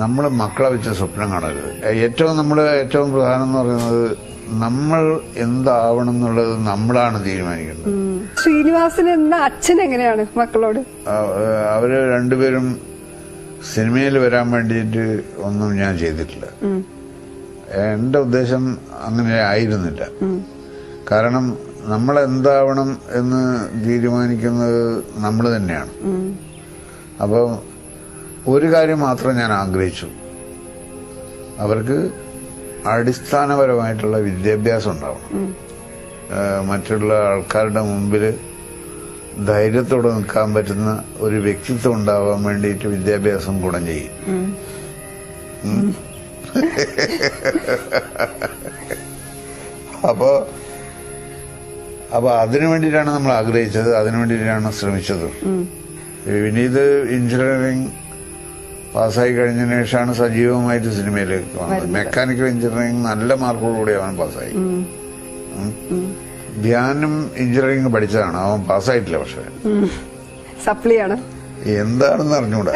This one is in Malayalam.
നമ്മൾ മക്കളെ വെച്ച് സ്വപ്നം കാണരുത്. ഏറ്റവും പ്രധാനം എന്ന് പറയുന്നത് നമ്മൾ എന്താവണം എന്നുള്ളത് നമ്മളാണ് തീരുമാനിക്കുന്നത്. ശ്രീനിവാസൻ എന്ന അച്ഛൻ എങ്ങനെയാണ് മക്കളോട്? അവര് രണ്ടുപേരും സിനിമയിൽ വരാൻ വേണ്ടിയിട്ട് ഒന്നും ഞാൻ ചെയ്തിട്ടില്ല. എന്റെ ഉദ്ദേശം അങ്ങനെ ആയിരുന്നില്ല. കാരണം നമ്മൾ എന്താവണം എന്ന് തീരുമാനിക്കുന്നത് നമ്മൾ തന്നെയാണ്. അപ്പം ഒരു കാര്യം മാത്രം ഞാൻ ആഗ്രഹിച്ചു, അവർക്ക് അടിസ്ഥാനപരമായിട്ടുള്ള വിദ്യാഭ്യാസം ഉണ്ടാവണം. മറ്റുള്ള ആൾക്കാരുടെ മുമ്പിൽ ധൈര്യത്തോടെ നിൽക്കാൻ പറ്റുന്ന ഒരു വ്യക്തിത്വം ഉണ്ടാവാൻ വേണ്ടിയിട്ട് വിദ്യാഭ്യാസം ഗുണം ചെയ്യും. അപ്പോ അതിനു വേണ്ടിയിട്ടാണ് നമ്മൾ ആഗ്രഹിച്ചത്, അതിനു വേണ്ടിയിട്ടാണ് ശ്രമിച്ചത്. വിനീത് എഞ്ചിനീയറിംഗ് പാസ്സായി കഴിഞ്ഞതിന് ശേഷമാണ് സജീവമായിട്ട് സിനിമയിലേക്ക് വന്നത്. മെക്കാനിക്കൽ എഞ്ചിനീയറിംഗ് നല്ല മാർക്കോടുകൂടി അവൻ പാസ്സായി. ധ്യാനും എഞ്ചിനീയറിംഗ് പഠിച്ചതാണ്, അവൻ പാസ്സായിട്ടില്ല. പക്ഷെ സപ്ലിയാണ് എന്താണെന്ന് അറിഞ്ഞൂടാ.